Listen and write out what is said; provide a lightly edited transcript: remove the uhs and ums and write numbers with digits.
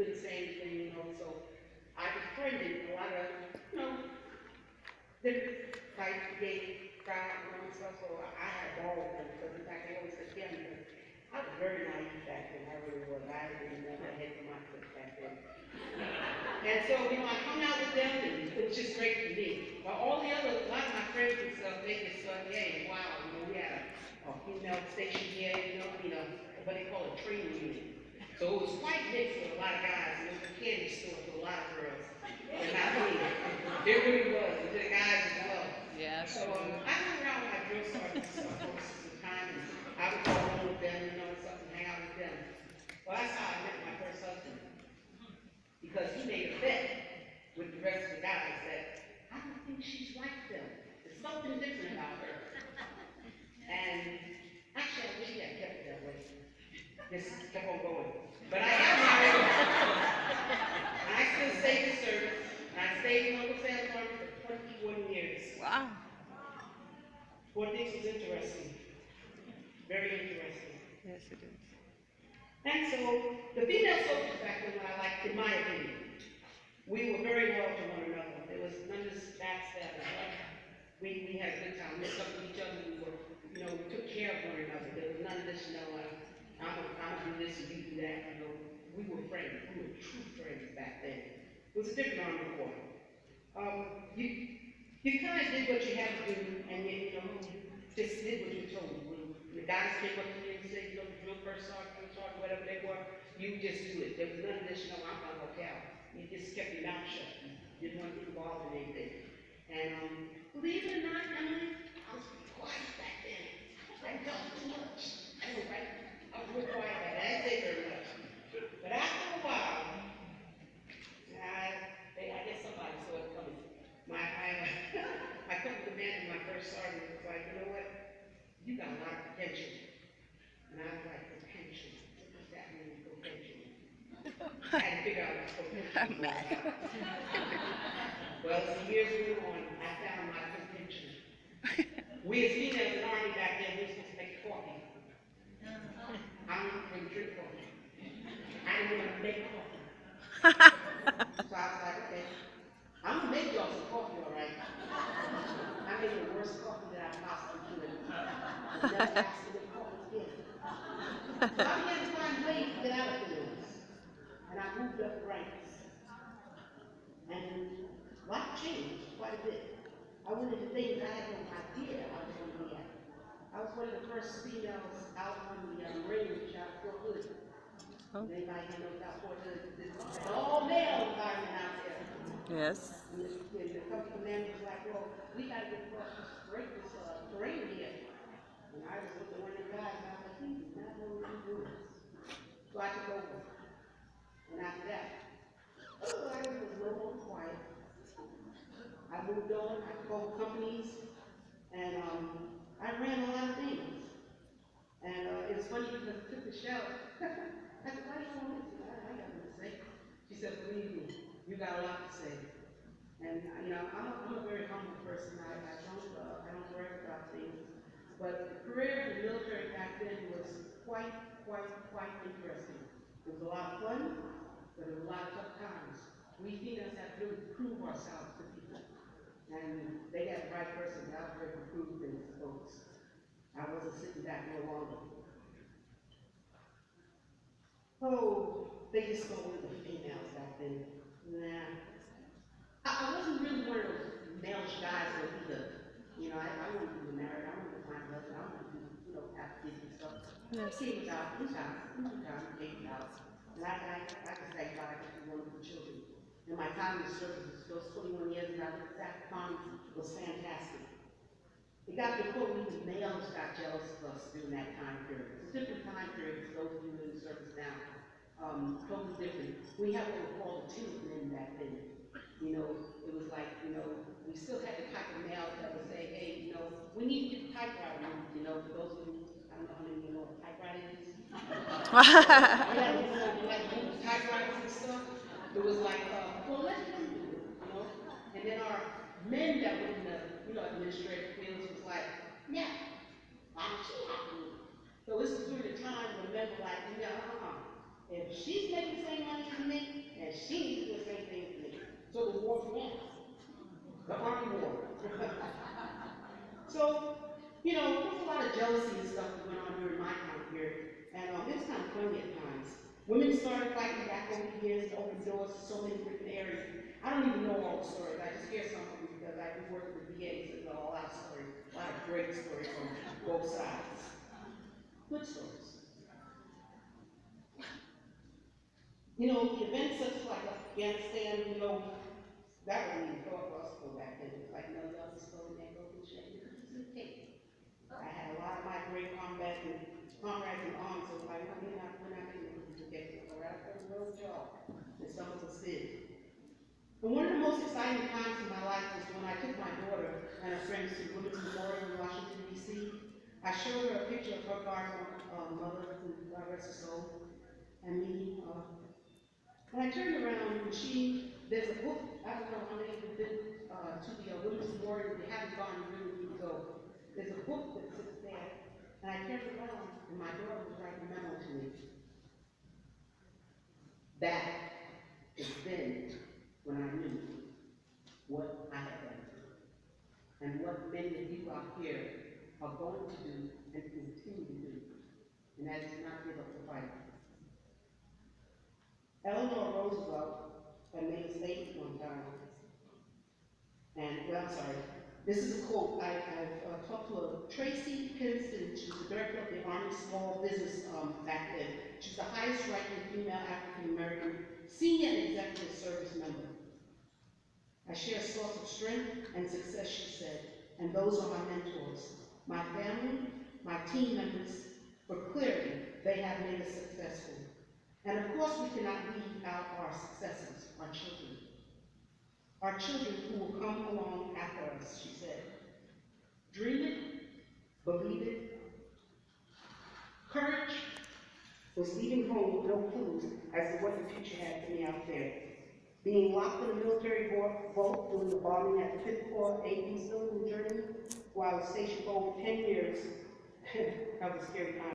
couldn't say anything, you know, so I befriended a lot of, you know, different types, gay, guys, and stuff, so I had a ball with them, because in fact, they always said, yeah, I was very naive back then, I really was. I didn't know I had my foot back then. And so, you know, I hung out with them, and it was just great for me. But all the other, a lot of my friends and stuff, they just thought, yeah, wow, you know, we had a female station here, you know, what they call a training unit. So it was quite mixed with a lot of guys, and it was a candy store with a lot of girls. And not me. It really was, and the guys as well. Yes. So I hung around with my drill sergeants most of the time, and I would go home with them, you know, and stuff, and hang out with them. Well, that's how I met my first husband. Because he made a bet with the rest of the guys that I don't think she's like them. There's something different about her. And actually, I wish he had kept it that way. Just kept on going. But I got married. And I still stayed in service. And I stayed in Uncle Sam's Army for 21 years. Wow. Fort Dix was interesting. Very interesting. Yes, it is. And so, the female soldiers back then, what I liked, in my opinion, we were very well to one another. There was none of this backstabbing. We had a good time. We stuck with each other. We were, you know, we took care of one another. There was none of this, you know, I'm gonna do this and you do that. You know, we were friends. We were true friends back then. It was a different Army Corps. You kind of did what you had to do, and you know, just did what you were told. When the guys came up to you and said, you know, drill first sergeant, whatever they were, you just do it. There was none of this, you know, I'm gonna look out. You just kept your mouth shut. You didn't want to get involved in anything. And believe it or not, Emily, I was quiet back then. I didn't talk too much. I was right. I was real quiet back then. I didn't say very much. But after a while, I guess somebody saw it coming. My company commander, my first sergeant, was like, you know what? You got a lot of potential. And I was like, potential? What does that mean, potential? I had to figure out what potential was. Well, as the years went on, I found my potential. We as females in the Army back then, we were supposed to make coffee. I don't really drink coffee. I didn't want to make coffee. So I was like, okay, I'm going to make y'all some coffee, all right? I made the worst coffee that I possibly could. I never asked to make coffee again. So I began to find ways to get out of things. And I moved up the ranks. And life changed quite a bit. I went into things I had no idea I was going to be at. I was one of the first females out on the range out of Fort Hood. Oh. Anybody knows about Fort Hood? It's all male environment out there. Yes. And the company commander was like, well, we got to get across this terrain here. And I was with one of the guys, and I was like, he does not know what he's doing. So I took over. And after that, I was a little more quiet. I moved on, I took over companies, and I ran a lot of things. And it was funny because I took the show. I said, why do you want this? I got nothing to say. She said, believe me, you got a lot to say. And you know, I'm a very humble person. I don't brag about things. But the career in the military back then was quite interesting. It was a lot of fun, but it was a lot of tough times. We females had to really prove ourselves to people. And they had the right person out there to prove things to folks. I wasn't sitting back no longer. Oh, they just go with the females back then. Nah. I wasn't really one of those male-ish guys that either. You know, I wanted to be married, I wanted to find a husband, I wanted to, you know, have kids and stuff. Yes. He was out, he came out. And I just thank God I got two wonderful children. And my time in the service, those 21 years that I was at Con was fantastic. It got to the point where even males got jealous of us during that time period. It's a different time period for those of you in the service now. Totally different. We had what we called the timid men back then. You know, it was like, you know, we still had the type of male that would say, hey, you know, we need to get the typewriter moved, you know, for those of you, I don't know how many of you know what a typewriter is. Yeah, you know, like typewriters and stuff. It was like, well, let them do it, you know. And then our men that were in the, you know, administrative fields was like, yeah, why don't she have to move? So this is during the time when men were like, yeah, if she's making the same money as me, and she needs to do the same thing for me. So the war began. The Army War. So, you know, there's a lot of jealousy and stuff that went on during my time period, and it was kind of funny at times. Women started fighting back over the years to open doors to so many different areas. I don't even know all the stories. I just hear some of them because I've been working with VAs and know a lot of stories, a lot of great stories from both sides. Good stories. You know, events such like Afghanistan, you know, that wasn't even thought for us to go back then. It was like, no, y'all just go in there, go and check your cookies and cake. I had a lot of my great comrades in arms, so like, no, we're not getting the cookies and cake. We're out there the road, y'all. And some of us did. And one of the most exciting times in my life was when I took my daughter and her friends to Women's Memorial in Washington, D.C. I showed her a picture of her guardian mother, who God rest her soul, and me. And I turned around and there's a book, I don't know how many of you have been to the Women's Memorial, if you haven't gone, you really need to go. There's a book that sits there, and I turned around and my daughter was writing a memo to me. That is then when I knew what I had done and what many of you out here are going to do and continue to do, and that is not give up the fight. Eleanor Roosevelt had made a statement one time, and, well, I'm sorry, this is a quote. I've talked to Tracy Pinston. She was the director of the Army Small Business back then. She's the highest ranking female African-American senior executive service member. I share a source of strength and success, she said, and those are my mentors. My family, my team members, for clearly they have made us successful. And of course we cannot leave out our successors, our children. Our children who will come along after us, she said. Dream it, believe it. Courage was leaving home with no clues as to what the future had for me out there. Being locked in a military vault during the bombing at the 5th Corps A.P. Building in Germany, where I was stationed for over 10 years, that was a scary time.